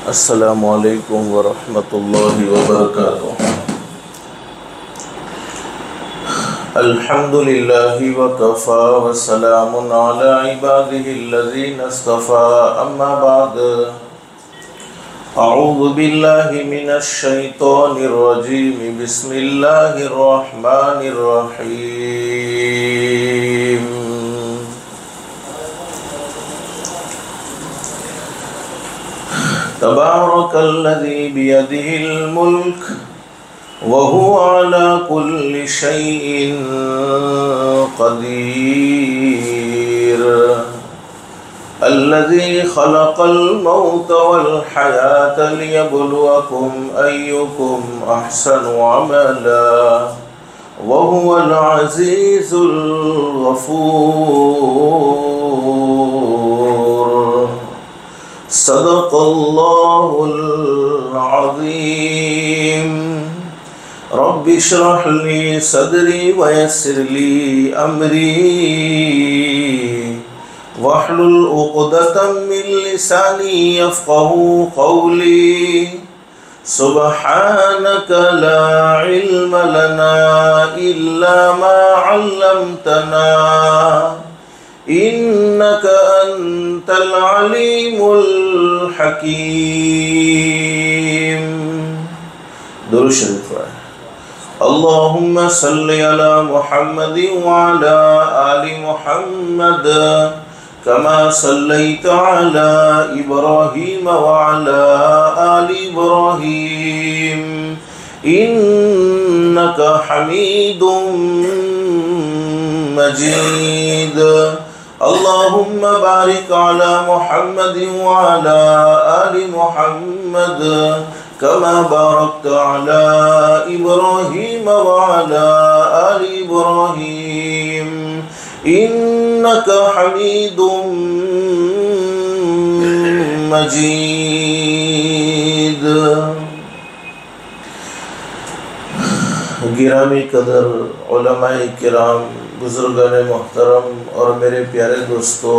السلام علیکم ورحمۃ اللہ وبرکاتہ۔ الحمد للہ وکفی وسلام علی عبادہ الذین اصطفی، اما بعد، اعوذ باللہ من الشیطان الرجیم، بسم اللہ الرحمن الرحیم۔ تبارک الذی بیدہ الملک وهو على كل شيء قدير، الذي خلق الموت والحياة ليبلوكم أيكم أحسن عملا وهو العزيز الغفور۔ صدق الله العظيم۔ رب اشرح لي صدري ويسر لي أمري واحلل عقدة من لساني يفقهوا قولي، سبحانك لا علم لنا إلا ما علمتنا إنك أنت العليم الحكيم۔ درود شریف پڑھیں۔ اللہم صلی علی محمد وعلی آل محمد کما صلیت علی ابراہیم وعلی آل ابراہیم انک حمید مجید۔ اللہم بارک علی محمد وعلی آل محمد كما باركت على إبراهيم وعلى آل إبراهيم إنك حميد مجيد۔ گرامی قدر علماء کرام، بزرگان محترم اور میرے پیارے دوستو،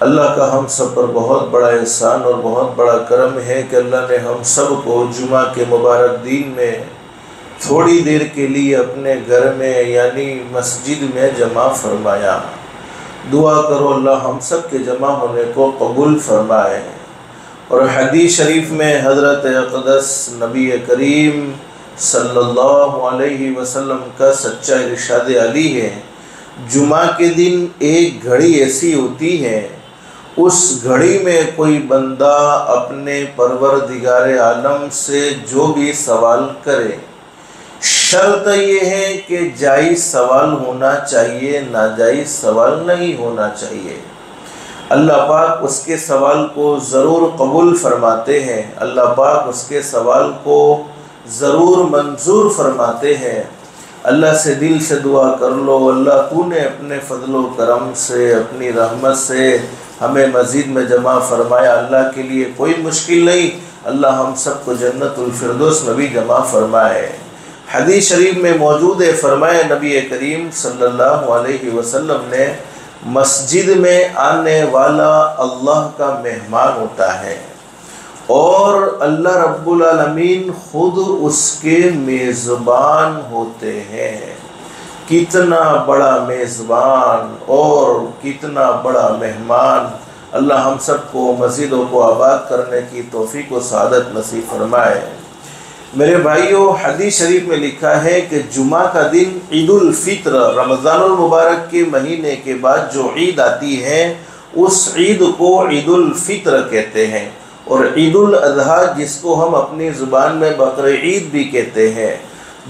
اللہ کا ہم سب پر بہت بڑا احسان اور بہت بڑا کرم ہے کہ اللہ نے ہم سب کو جمعہ کے مبارک دن میں تھوڑی دیر کے لیے اپنے گھر میں یعنی مسجد میں جمع فرمایا۔ دعا کرو اللہ ہم سب کے جمع ہونے کو قبول فرمائے۔ اور حدیث شریف میں حضرت اقدس نبی کریم صلی اللہ علیہ وسلم کا سچا ارشاد علی ہے، جمعہ کے دن ایک گھڑی ایسی ہوتی ہے، اس گھڑی میں کوئی بندہ اپنے پروردگار عالم سے جو بھی سوال کرے، شرط یہ ہے کہ جائز سوال ہونا چاہیے، ناجائز سوال نہیں ہونا چاہیے۔ اللہ پاک اس کے سوال کو ضرور قبول فرماتے ہیں، اللہ پاک اس کے سوال کو ضرور منظور فرماتے ہیں۔ اللہ سے دل سے دعا کر لو، اللہ تو نے اپنے فضل و کرم سے، اپنی رحمت سے ہمیں مزید میں جمع فرمایا۔ اللہ کے لیے کوئی مشکل نہیں، اللہ ہم سب کو جنت الفردوس میں بھی جمع فرمائے۔ حدیث شریف میں موجود ہے، فرمایا نبی کریم صلی اللہ علیہ وسلم نے، مسجد میں آنے والا اللہ کا مہمان ہوتا ہے اور اللہ رب العالمین خود اس کے میزبان ہوتے ہیں۔ کتنا بڑا میزبان اور کتنا بڑا مہمان، اللہ ہم سب کو مزیدوں کو آباد کرنے کی توفیق و سعادت نصیب فرمائے۔ میرے بھائیو، حدیث شریف میں لکھا ہے کہ جمعہ کا دن عید الفطر، رمضان المبارک کے مہینے کے بعد جو عید آتی ہے اس عید کو عید الفطر کہتے ہیں، اور عید الاضحیٰ جس کو ہم اپنی زبان میں بقرعید بھی کہتے ہیں۔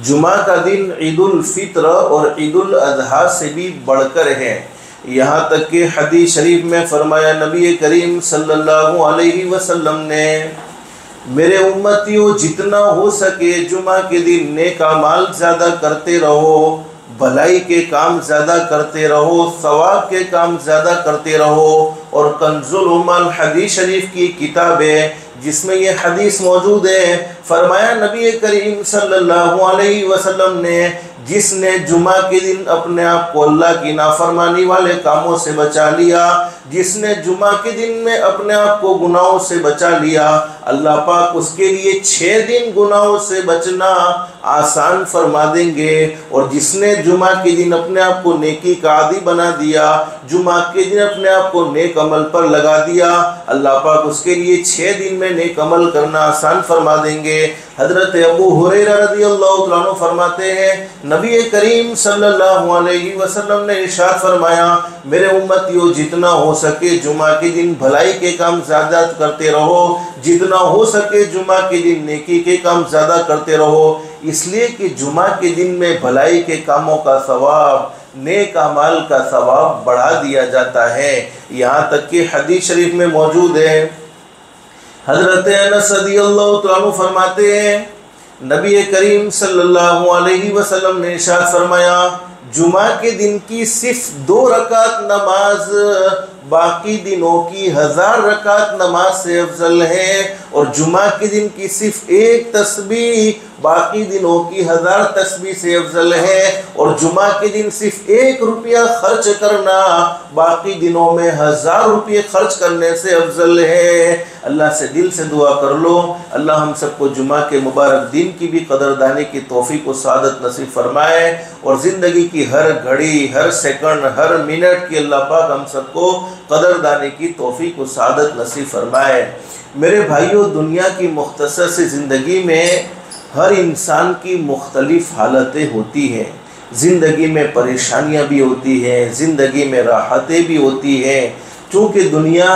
جمعہ کا دن عید الفطر اور عید الاضحیٰ سے بھی بڑھ کر ہے، یہاں تک کہ حدیث شریف میں فرمایا نبی کریم صلی اللہ علیہ وسلم نے، میرے امتیوں جتنا ہو سکے جمعہ کے دن نیک اعمال زیادہ کرتے رہو، بھلائی کے کام زیادہ کرتے رہو، ثواب کے کام زیادہ کرتے رہو۔ اور کنز العمل حدیث شریف کی کتاب ہے جس میں یہ حدیث موجود ہے، فرمایا نبی کریم صلی اللہ علیہ وسلم نے، جس نے جمعہ کے دن اپنے آپ کو اللہ کی نافرمانی والے کاموں سے بچا لیا، جس نے جمعہ کے دن میں اپنے آپ کو گناہوں سے بچا لیا، اللہ پاک اس کے لیے 6 دن گناہوں سے بچنا آسان فرما دیں گے۔ اور جس نے جمعہ کے دن اپنے آپ کو نیکی کا عادی بنا دیا، جمعہ کے دن اپنے آپ کو نیک عمل پر لگا دیا، اللہ پاک اس کے لیے 6 دن میں نیک عمل کرنا آسان فرما دیں گے۔ حضرت ابو ہریرہ رضی اللہ تعالیٰ عنہ فرماتے ہیں نبی کریم صلی اللہ علیہ وسلم نے ارشاد فرمایا میرے امتیوں جتنا ہو سکے جمعہ کے دن بھلائی کے کام زیادہ کرتے رہو، جتنا ہو سکے جمعہ کے دن نیکی کے کام زیادہ کرتے رہو، اس لیے کہ جمعہ کے دن میں بھلائی کے کاموں کا ثواب، نیک اعمال کا ثواب بڑھا دیا جاتا ہے۔ یہاں تک کہ حدیث شریف میں موجود ہے، حضرت انس رضی اللہ تعالیٰ عنہ فرماتے ہیں نبی کریم صلی اللہ علیہ وسلم نے ارشاد فرمایا جمعہ کے دن کی صرف 2 رکعت نماز باقی دنوں کی 1000 رکعت نماز سے افضل ہے، اور جمعہ کے دن کی صرف 1 تسبیح باقی دنوں کی 1000 تسبیح سے افضل ہے، اور جمعہ کے دن صرف 1 روپیہ خرچ کرنا باقی دنوں میں 1000 روپے خرچ کرنے سے افضل ہے۔ اللہ سے دل سے دعا کر لو اللہ ہم سب کو جمعہ کے مبارک دن کی بھی قدردانی کی توفیق و سعادت نصیب فرمائے، اور زندگی کی ہر گھڑی، ہر سیکنڈ، ہر منٹ کی اللہ پاک ہم سب کو قدردانی کی توفیق و سعادت نصیب فرمائے۔ میرے بھائیوں، دنیا کی مختصر سی زندگی میں ہر انسان کی مختلف حالتیں ہوتی ہیں، زندگی میں پریشانیاں بھی ہوتی ہیں، زندگی میں راحتیں بھی ہوتی ہیں، چونکہ دنیا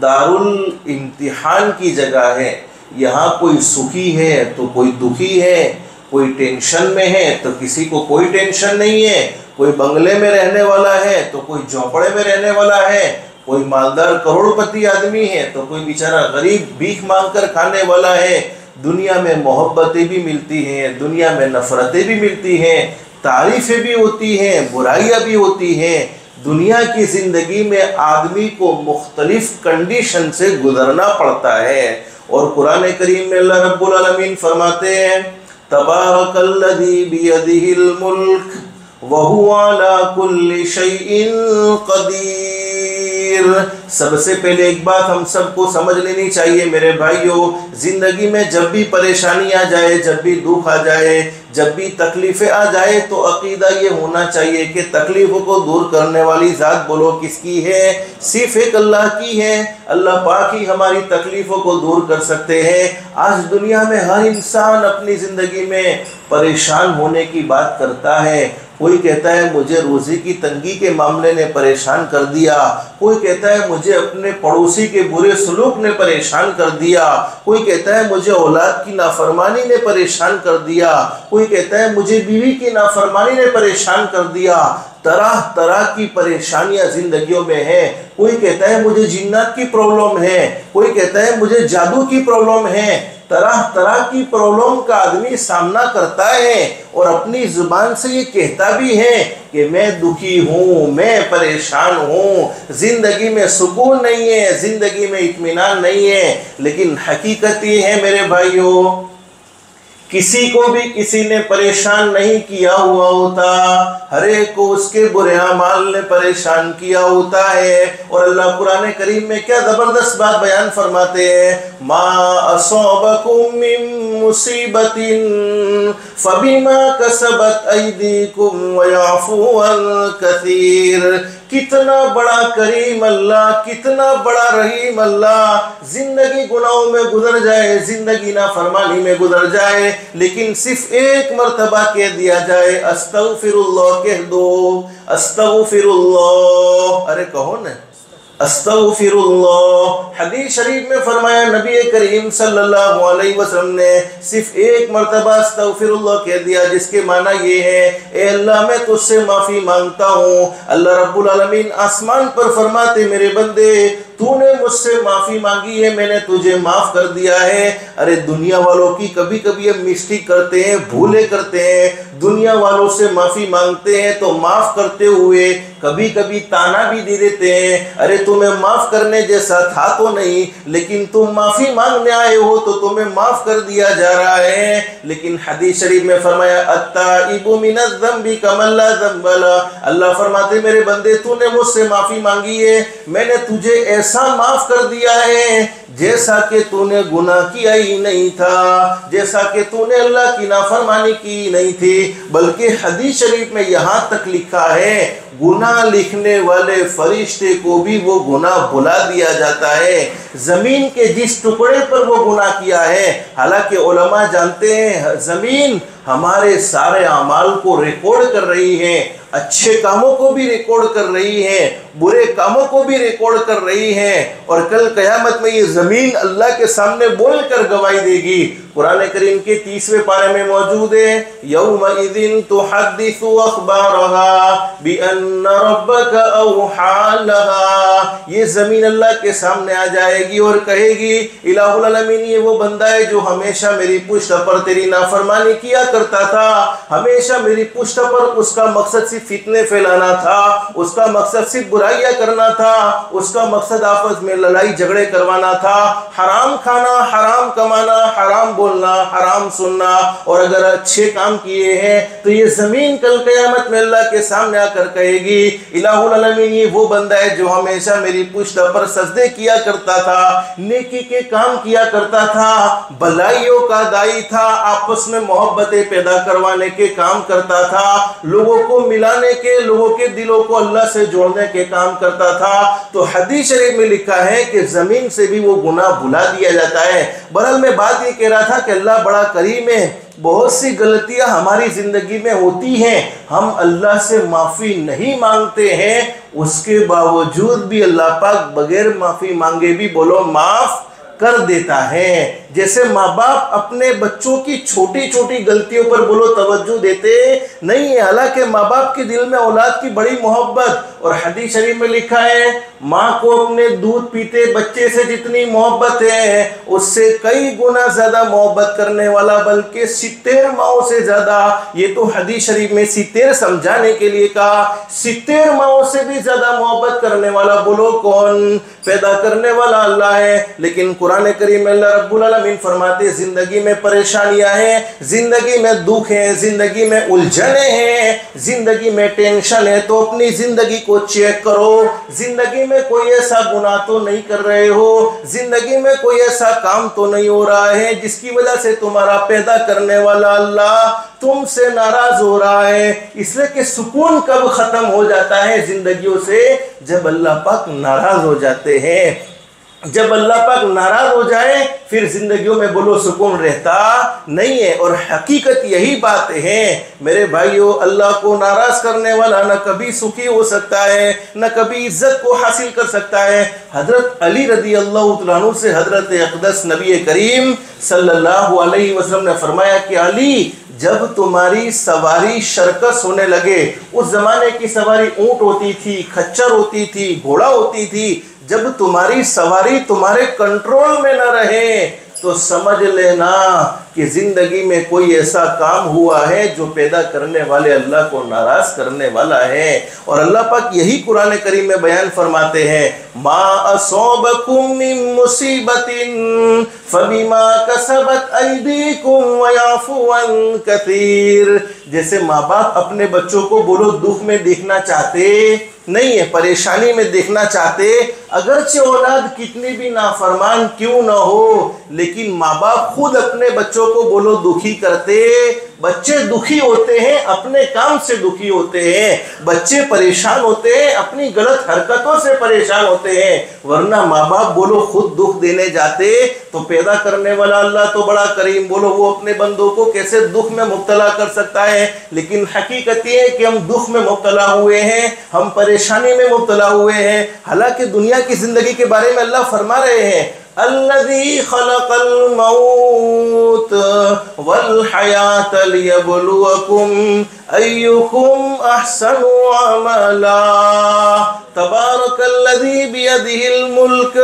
دارالامتحان کی جگہ ہے۔ یہاں کوئی سکھی ہے تو کوئی دکھی ہے، کوئی ٹینشن میں ہے تو کسی کو کوئی ٹینشن نہیں ہے، کوئی بنگلے میں رہنے والا ہے تو کوئی جھونپڑے میں رہنے والا ہے، کوئی مالدار کروڑ پتی آدمی ہے تو کوئی بیچارہ غریب بھیک مانگ کر کھانے والا ہے۔ دنیا میں محبتیں بھی ملتی ہیں، دنیا میں نفرتیں بھی ملتی ہیں، تعریفیں بھی ہوتی ہیں، برائیاں بھی ہوتی ہیں۔ دنیا کی زندگی میں آدمی کو مختلف کنڈیشن سے گزرنا پڑتا ہے، اور قرآن کریم میں اللہ رب العالمین فرماتے ہیں تبارک الذی بیدہ الملک وہو علی کل شیء قدیر۔ سب سے پہلے ایک بات ہم سب کو سمجھ لینی چاہیے میرے بھائیوں، زندگی میں جب بھی پریشانی آ جائے، جب بھی دکھ آ جائے، جب بھی تکلیفیں آ جائے، تو عقیدہ یہ ہونا چاہیے کہ تکلیفوں کو دور کرنے والی ذات بولو کس کی ہے؟ صرف ایک اللہ کی ہے۔ اللہ پاک ہی ہماری تکلیفوں کو دور کر سکتے ہیں۔ آج دنیا میں ہر انسان اپنی زندگی میں پریشان ہونے کی بات کرتا ہے۔ کوئی کہتا ہے مجھے روزی کی تنگی کے معاملے نے پریشان کر دیا، کوئی کہتا ہے مجھے اپنے پڑوسی کے برے سلوک نے پریشان کر دیا، کوئی کہتا ہے مجھے اولاد کی نافرمانی نے پریشان کر دیا، کوئی کہتا ہے مجھے بیوی کی نافرمانی نے پریشان کر دیا۔ طرح طرح کی پریشانیاں زندگیوں میں ہیں۔ کوئی کہتا ہے مجھے جنات کی پرابلم ہے، کوئی کہتا ہے مجھے جادو کی پرابلم ہے۔ طرح طرح کی پرابلم کا آدمی سامنا کرتا ہے، اور اپنی زبان سے یہ کہتا بھی ہے کہ میں دکھی ہوں، میں پریشان ہوں، زندگی میں سکون نہیں ہے، زندگی میں اطمینان نہیں ہے۔ لیکن حقیقت یہ ہے میرے بھائیوں، کسی کو بھی کسی نے پریشان نہیں کیا ہوا ہوتا، ہر ایک کو اس کے برے اعمال نے پریشان کیا ہوتا ہے۔ اور اللہ قرآن کریم میں کیا زبردست بات بیان فرماتے ہیں، ما اصابکم من مصیبت فبما کسبت ایدیکم ویعفو عن کثیر۔ کتنا بڑا کریم اللہ، کتنا بڑا رحیم اللہ، زندگی گناہوں میں گزر جائے، زندگی نافرمانی میں گزر جائے، لیکن صرف ایک مرتبہ کہہ دیا جائے استغفر اللہ، کہہ دو استغفر اللہ، ارے کہو نا استغفر اللہ۔ حدیث شریف میں فرمایا نبی کریم صلی اللہ علیہ وسلم نے صرف ایک مرتبہ استغفر اللہ کہہ دیا، جس کے معنی یہ ہے اے اللہ میں تجھ سے معافی مانگتا ہوں۔ اللہ رب العالمین آسمان پر فرماتے میرے بندے تو نے مجھ سے معافی مانگی ہے، میں نے تجھے معاف کر دیا ہے۔ ارے دنیا والوں کی کبھی کبھی ہم مسٹیک کرتے ہیں، بھولے کرتے ہیں، دنیا والوں سے معافی مانگتے ہیں تو معاف کرتے ہوئے کبھی کبھی تانا بھی دے دیتے ہیں، ارے تمہیں معاف کرنے جیسا تھا تو نہیں، لیکن تم معافی مانگنے آئے ہو تو تمہیں معاف کر دیا جا رہا ہے۔ لیکن حدیث شریف میں فرمایا التائب من الذنب کمن لا ذنب لہ، اللہ فرماتے میرے بندے تو نے مجھ سے معافی مانگی ہے، میں نے تجھے ایسا معاف کر دیا ہے جیسا کہ تو نے گناہ کیا ہی نہیں تھا، جیسا کہ تو نے اللہ کی نافرمانی کی نہیں تھی۔ بلکہ حدیث شریف میں یہاں تک لکھا ہے گناہ لکھنے والے فرشتے کو بھی وہ گناہ بھلا دیا جاتا ہے، زمین کے جس ٹکڑے پر وہ گناہ کیا ہے۔ حالانکہ علماء جانتے ہیں زمین ہمارے سارے اعمال کو ریکارڈ کر رہی ہے، اچھے کاموں کو بھی ریکارڈ کر رہی ہے، برے کاموں کو بھی ریکارڈ کر رہی ہے، اور کل قیامت میں یہ زمین اللہ کے سامنے بول کر گواہی دے گی۔ قرآن کریم کے 30ویں پارے میں موجود ہے یومئذ تحدث اخبارها بان ربك اوحى لها، یہ زمین اللہ کے سامنے آ جائے گی اور کہے گی الہ العالمین یہ وہ بندہ ہے جو ہمیشہ میری پشت پر تیری نافرمانی کیا کرتا تھا، ہمیشہ میری پشت پر اس کا مقصد صرف فتنے پھیلانا تھا، اس کا مقصد صرف برائیاں کرنا تھا، اس کا مقصد آپس میں لڑائی جھگڑے کروانا تھا، حرام کھانا، حرام کمانا، حرام بولنا، حرام سننا، اور اگر اچھے کام کیے ہیں تو یہ زمین کل قیامت میں اللہ کے سامنے آ کر کہے گی الہ العالمین یہ وہ بندہ ہے جو ہمیشہ میری پشت پر سجدے کیا کرتا تھا، نیکی کے کام کیا کرتا تھا، بھلائیوں کا دائی تھا، آپس میں محبتیں پیدا کروانے کے کام کرتا تھا، لوگوں کو ملانے کے، لوگوں کے دلوں کو اللہ سے جوڑنے کے کام کرتا تھا۔ تو حدیث شریف میں لکھا ہے کہ زمین سے بھی وہ گناہ بھلا دیا جاتا ہے۔ بہرحال میں بات یہ کہہ رہا تھا کہ اللہ بڑا کریم ہے، بہت سی غلطیاں ہماری زندگی میں ہوتی ہیں، ہم اللہ سے معافی نہیں مانگتے ہیں، اس کے باوجود بھی اللہ پاک بغیر معافی مانگے بھی بولو معاف کر دیتا ہے۔ جیسے ماں باپ اپنے بچوں کی چھوٹی چھوٹی غلطیوں پر بولو توجہ دیتے نہیں ہے، حالانکہ ماں باپ کے دل میں اولاد کی بڑی محبت، اور حدیث شریف میں لکھا ہے ماں کو اپنے دودھ پیتے بچے سے جتنی محبت ہے اس سے کئی گنا زیادہ محبت کرنے والا، بلکہ 70 ماؤں سے زیادہ، یہ تو حدیث شریف میں 70 سمجھانے کے لیے کہا، 70 ماؤں سے بھی زیادہ محبت کرنے والا بولو کون؟ پیدا کرنے والا اللہ ہے۔ لیکن قرآن کریم میں اللہ رب العالمین فرماتے زندگی میں پریشانیاں ہیں، زندگی میں دکھ ہیں، زندگی میں الجھنیں ہیں، زندگی میں ٹینشن ہے، تو اپنی زندگی کو چیک کرو، زندگی میں کوئی ایسا گناہ تو نہیں کر رہے ہو، زندگی میں کوئی ایسا کام تو نہیں ہو رہا ہے جس کی وجہ سے تمہارا پیدا کرنے والا اللہ تم سے ناراض ہو رہا ہے۔ اس لیے کہ سکون کب ختم ہو جاتا ہے زندگیوں سے؟ جب اللہ پاک ناراض ہو جاتے ہیں۔ جب اللہ پاک ناراض ہو جائے پھر زندگیوں میں بولو سکون رہتا نہیں ہے، اور حقیقت یہی بات ہے میرے بھائیو، اللہ کو ناراض کرنے والا نہ کبھی سخی ہو سکتا ہے، نہ کبھی عزت کو حاصل کر سکتا ہے۔ حضرت علی رضی اللہ عنہ سے حضرت اقدس نبی کریم صلی اللہ علیہ وسلم نے فرمایا کہ علی جب تمہاری سواری شرکس ہونے لگے، اس زمانے کی سواری اونٹ ہوتی تھی، کھچر ہوتی تھی، گھوڑا ہوتی تھی، جب تمہاری سواری تمہارے کنٹرول میں نہ رہے تو سمجھ لینا کہ زندگی میں کوئی ایسا کام ہوا ہے جو پیدا کرنے والے اللہ کو ناراض کرنے والا ہے۔ اور اللہ پاک یہی قرآن کریم میں بیان فرماتے ہیں ما اصابکم من مصیبت فبما کسبت ایدیکم ویعفو عن کثیر۔ جیسے ماں باپ اپنے بچوں کو بولو دکھ میں دیکھنا چاہتے نہیں ہے، پریشانی میں دیکھنا چاہتے، اگرچہ اولاد کتنی بھی نافرمان کیوں نہ ہو، لیکن ماں باپ خود اپنے بچوں کو بولو دکھی کرتے۔ بچے دکھی ہوتے ہیں اپنے کام سے دکھی ہوتے ہیں، بچے پریشان ہوتے ہیں اپنی غلط حرکتوں سے پریشان ہوتے ہیں، ورنہ ماں باپ بولو خود دکھ دینے جاتے تو پیدا کرنے والا اللہ تو بڑا کریم، بولو وہ اپنے بندوں کو کیسے دکھ میں مبتلا کر سکتا ہے۔ لیکن حقیقت یہ ہے کہ ہم دکھ میں مبتلا ہوئے ہیں، ہم پریشانی میں مبتلا ہوئے ہیں، حالانکہ دنیا کی زندگی کے بارے میں اللہ فرما رہے ہیں الذی خلق الموت والحیات لیبلوکم ایکم احسن عملا تبارک الذی بیدہ الملک.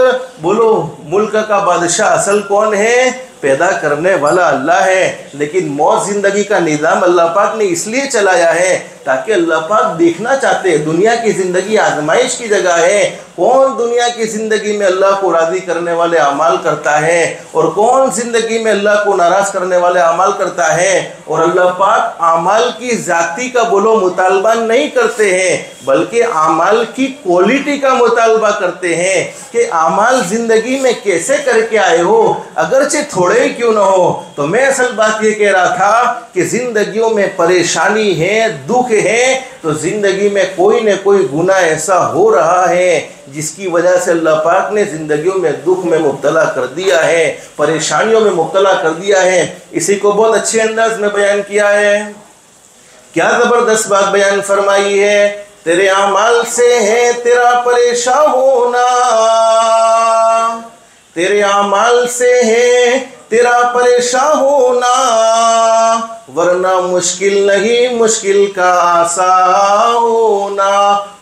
بولو ملک کا بادشاہ اصل کون ہے؟ پیدا کرنے والا اللہ ہے. لیکن موت زندگی کا نظام اللہ پاک نے اس لیے چلایا ہے تاکہ اللہ پاک دیکھنا چاہتے ہیں دنیا کی زندگی آزمائش کی جگہ ہے. کون دنیا کی زندگی میں اللہ کو راضی کرنے والے اعمال کرتا ہے اور کون زندگی میں اللہ کو ناراض کرنے والے اعمال کرتا ہے. اور اللہ پاک اعمال کی ذاتی کا بولو مطالبہ نہیں کرتے ہیں بلکہ اعمال کی کوالٹی کا مطالبہ کرتے ہیں کہ اعمال زندگی میں کیسے کر کے آئے ہو، اگرچہ تھوڑے ہی کیوں نہ ہو. تو میں اصل بات یہ کہہ رہا تھا کہ زندگیوں میں پریشانی ہے، دکھ ہے، تو زندگی میں کوئی نہ کوئی گناہ ایسا ہو رہا ہے جس کی وجہ سے اللہ پاک نے زندگیوں میں دکھ میں مبتلا کر دیا ہے، پریشانیوں میں مبتلا کر دیا ہے. اسی کو بہت اچھے انداز میں بیان کیا ہے. کیا زبردست بات بیان فرمائی ہے. تیرے اعمال سے ہے تیرا پریشان ہونا، تیرے اعمال سے ہے تیرا پریشان ہونا، ورنہ مشکل نہیں مشکل کا آسان ہونا.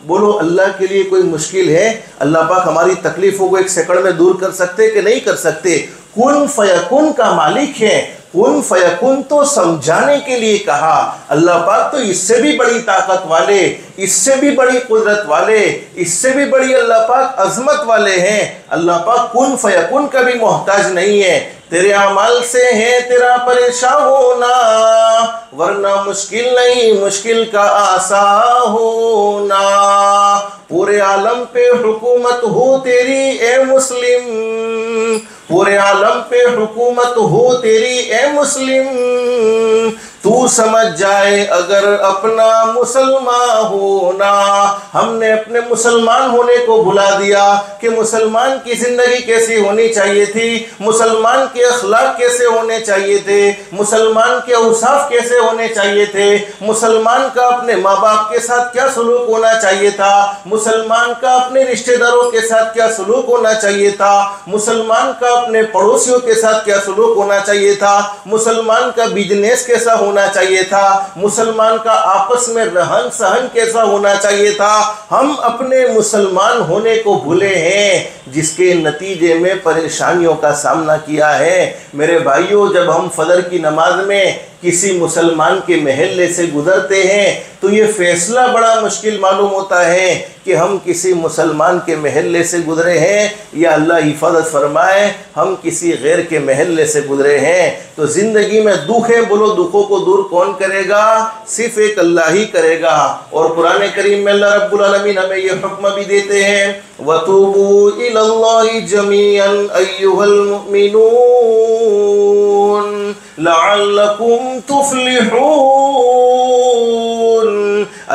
بولو اللہ کے لیے کوئی مشکل ہے؟ اللہ پاک ہماری تکلیفوں کو ایک سیکنڈ میں دور کر سکتے کہ نہیں کر سکتے؟ کن فیکن کا مالک ہے. کن فیکن تو سمجھانے کے لیے کہا. اللہ پاک تو اس سے بھی بڑی طاقت والے، اس سے بھی بڑی قدرت والے، اس سے بھی بڑی اللہ پاک عظمت والے ہیں. اللہ پاک کن فیکن کا بھی محتاج نہیں ہے. تیرے اعمال سے ہے تیرا پریشان ہونا، ورنہ مشکل نہیں مشکل کا آسان ہونا. پورے عالم پہ حکومت ہو تیری اے مسلم، پورے عالم پہ حکومت ہو تیری اے مسلم. تو سمجھ جائے اگر اپنا مسلمان ہونا. ہم نے اپنے مسلمان ہونے کو بھلا دیا کہ مسلمان کی زندگی کیسی ہونی چاہیے تھی، مسلمان کے اخلاق کیسے ہونے چاہیے تھے، مسلمان کے اوصاف کیسے ہونے چاہیے تھے، مسلمان کا اپنے ماں باپ کے ساتھ کیا سلوک ہونا چاہیے تھا، مسلمان کا اپنے رشتہ داروں کے ساتھ کیا سلوک ہونا چاہیے تھا، مسلمان کا اپنے پڑوسیوں کے ساتھ کیا سلوک ہونا چاہیے تھا، مسلمان کا بزنس کیسا ہونا چاہیے تھا، مسلمان کا آپس میں رہن سہن کیسا ہونا چاہیے تھا. ہم اپنے مسلمان ہونے کو بھولے ہیں جس کے نتیجے میں پریشانیوں کا سامنا کیا ہے. میرے بھائیوں، جب ہم فجر کی نماز میں کسی مسلمان کے محلے سے گزرتے ہیں تو یہ فیصلہ بڑا مشکل معلوم ہوتا ہے کہ ہم کسی مسلمان کے محلے سے گزرے ہیں یا اللہ حفاظت فرمائے ہم کسی غیر کے محلے سے گزرے ہیں. تو زندگی میں دکھ ہے، بولو دکھوں کو دور کون کرے گا؟ صرف ایک اللہ ہی کرے گا. اور قرآن کریم میں اللہ رب العالمین ہمیں یہ حکم بھی دیتے ہیں وَتُوبُوا إِلَى اللَّهِ جَمِيعًا أَيُّهَا الْمُؤْمِنُونَ لَعَلَّكُمْ تُفْلِحُونَ.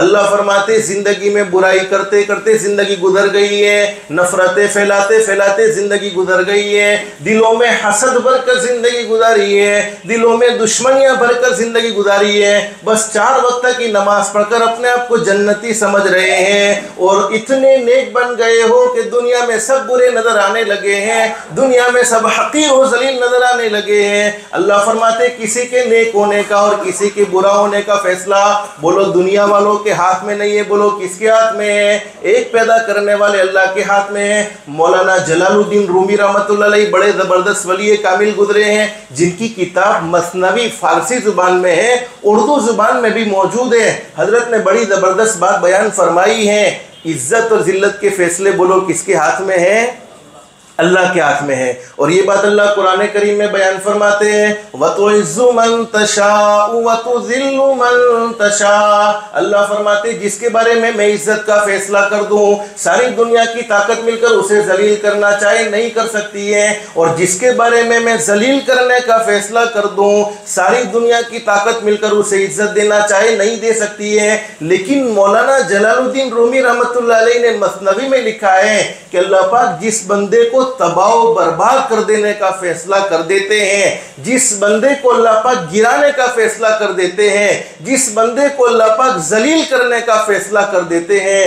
اللہ فرماتے زندگی میں برائی کرتے کرتے زندگی گزر گئی ہے، نفرتیں پھیلاتے پھیلاتے زندگی گزر گئی ہے، دلوں میں حسد بھر کر زندگی گزاری ہے، دلوں میں دشمنیاں بھر کر زندگی گزاری ہے. بس 4 وقت کی نماز پڑھ کر اپنے آپ کو جنتی سمجھ رہے ہیں اور اتنے نیک بن گئے ہو کہ دنیا میں سب برے نظر آنے لگے ہیں، دنیا میں سب حقیر و ذلیل نظر آنے لگے ہیں. اللہ فرماتے کسی کے نیک ہونے کا اور کسی کے برا ہونے کا فیصلہ بولو دنیا والوں کے ہاتھ میں نہیں ہے، بولو کس کے ہاتھ میں ہے؟ ایک پیدا کرنے والے اللہ کے ہاتھ میں ہے. مولانا جلال الدین رومی رحمۃ اللہ علیہ بڑے زبردست ولی کامل گزرے ہیں جن کی کتاب مثنوی فارسی زبان میں ہے، اردو زبان میں بھی موجود ہے. حضرت نے بڑی زبردست بات بیان فرمائی ہے. عزت اور ذلت کے فیصلے بولو کس کے ہاتھ میں ہے؟ اللہ کے ہاتھ میں ہے. اور یہ بات اللہ قرآن کریم میں بیان فرماتے ہیں وَتُعِزُّ مَن تَشَاءُ وَتُذِلُّ مَن تَشَاءُ. اللہ فرماتے جس کے بارے میں عزت کا فیصلہ کر دوں ساری دنیا کی طاقت مل کر اسے ذلیل کرنا چاہے نہیں کر سکتی ہے، اور جس کے بارے میں ذلیل کرنے کا فیصلہ کر دوں ساری دنیا کی طاقت مل کر اسے عزت دینا چاہے نہیں دے سکتی ہے. لیکن مولانا جلال الدین رومی رحمۃ اللہ علیہ نے مثنوی میں لکھا ہے کہ اللہ پاک جس بندے کو تباہ و برباد کر دینے کا فیصلہ کر دیتے ہیں، جس بندے کو اللہ پاک گرانے کا فیصلہ کر دیتے ہیں، جس بندے کو اللہ پاک ذلیل کرنے کا فیصلہ کر دیتے ہیں،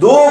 2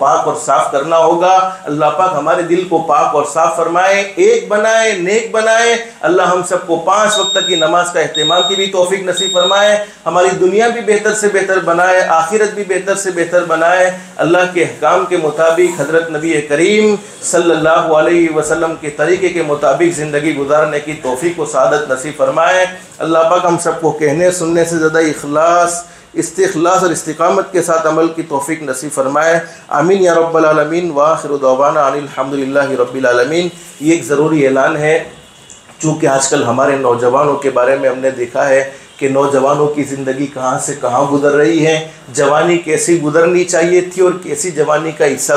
پاک اور صاف کرنا ہوگا۔ اللہ پاک ہمارے دل کو پاک اور صاف فرمائے، ایک بنائے، نیک بنائے۔ اللہ ہم سب کو 5 وقت کی نماز کا اہتمام کی بھی توفیق نصیب فرمائے، ہماری دنیا بھی بہتر سے بہتر بنائے، آخرت بھی بہتر سے بہتر بنائے۔ اللہ کے احکام کے مطابق حضرت نبی کریم صلی اللہ علیہ وسلم کے طریقے کے مطابق زندگی گزارنے کی توفیق و سعادت نصیب فرمائے۔ اللہ پاک ہم سب کو کہنے سننے سے زیادہ اخلاص، استخلاص اور استقامت کے ساتھ عمل کی توفیق نصیب فرمائے، آمین یا رب العالمین۔ وآخر دعوانا ان الحمدللہ رب العالمین۔ یہ ایک ضروری اعلان ہے، چونکہ آج کل ہمارے نوجوانوں کے بارے میں ہم نے دیکھا ہے کہ نوجوانوں کی زندگی کہاں سے کہاں گزر رہی ہے، جوانی کیسی گزرنی چاہیے تھی اور کیسی جوانی کا حصہ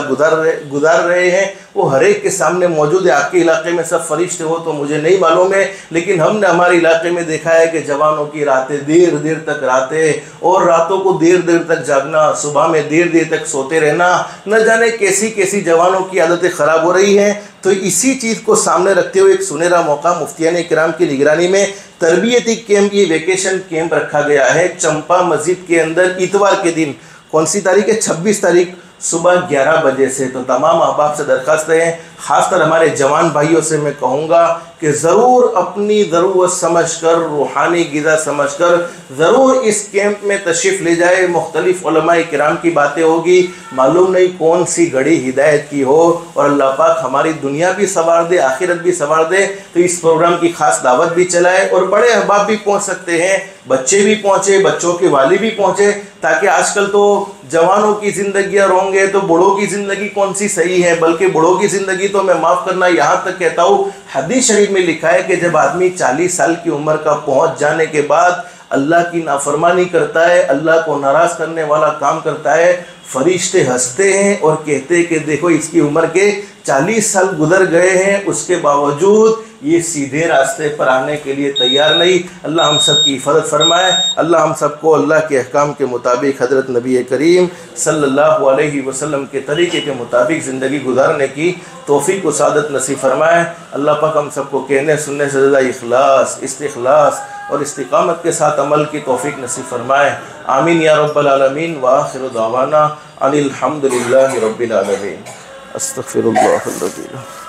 گزار رہے ہیں، وہ ہر ایک کے سامنے موجود ہے۔ آپ کے علاقے میں سب فرشتے ہو تو مجھے نہیں معلوم ہے، لیکن ہم نے ہمارے علاقے میں دیکھا ہے کہ جوانوں کی راتیں دیر تک راتیں، اور راتوں کو دیر تک جاگنا، صبح میں دیر تک سوتے رہنا، نہ جانے کیسی جوانوں کی عادتیں خراب ہو رہی ہیں۔ تو اسی چیز کو سامنے رکھتے ہوئے ایک سنہرا موقع مفتیان کرام کی نگرانی میں تربیتی کیمپ، یہ ویکیشن کیمپ رکھا گیا ہے چمپا مسجد کے اندر اتوار کے دن۔ کون سی تاریخ ہے؟ 26 تاریخ صبح 11 بجے سے۔ تو تمام احباب سے درخواست ہے، خاص طور ہمارے جوان بھائیوں سے میں کہوں گا کہ ضرور اپنی ضرورت سمجھ کر، روحانی غذا سمجھ کر ضرور اس کیمپ میں تشریف لے جائے۔ مختلف علماء کرام کی باتیں ہوگی، معلوم نہیں کون سی گھڑی ہدایت کی ہو، اور اللہ پاک ہماری دنیا بھی سنوار دے، آخرت بھی سنوار دے۔ تو اس پروگرام کی خاص دعوت بھی چلائے، اور بڑے احباب بھی پہنچ سکتے ہیں، بچے بھی پہنچے، بچوں کے والد بھی پہنچے، تاکہ آج کل تو جوانوں کی زندگیاں رہیں گے تو بڑوں کی زندگی کون سی صحیح ہے، بلکہ بڑوں کی زندگی تو میں معاف کرنا یہاں تک کہتا ہوں، حدیث شریف میں لکھا ہے کہ جب آدمی 40 سال کی عمر کا پہنچ جانے کے بعد اللہ کی نافرمانی کرتا ہے، اللہ کو ناراض کرنے والا کام کرتا ہے، فرشتے ہنستے ہیں اور کہتے ہیں کہ دیکھو اس کی عمر کے 40 سال گزر گئے ہیں، اس کے باوجود یہ سیدھے راستے پر آنے کے لیے تیار نہیں۔ اللہ ہم سب کی حفاظت فرمائے، اللہ ہم سب کو اللہ کے احکام کے مطابق حضرت نبی کریم صلی اللہ علیہ وسلم کے طریقے کے مطابق زندگی گزارنے کی توفیق و سعادت نصیب فرمائے۔ اللہ پاک ہم سب کو کہنے سننے سے زیادہ اخلاص، استخلاص اور استقامت کے ساتھ عمل کی توفیق نصیب فرمائے، آمین یا رب العالمین۔ وآخر دعوانا ان الحمدللہ رب العالمین۔ استغفر اللہ العظیم۔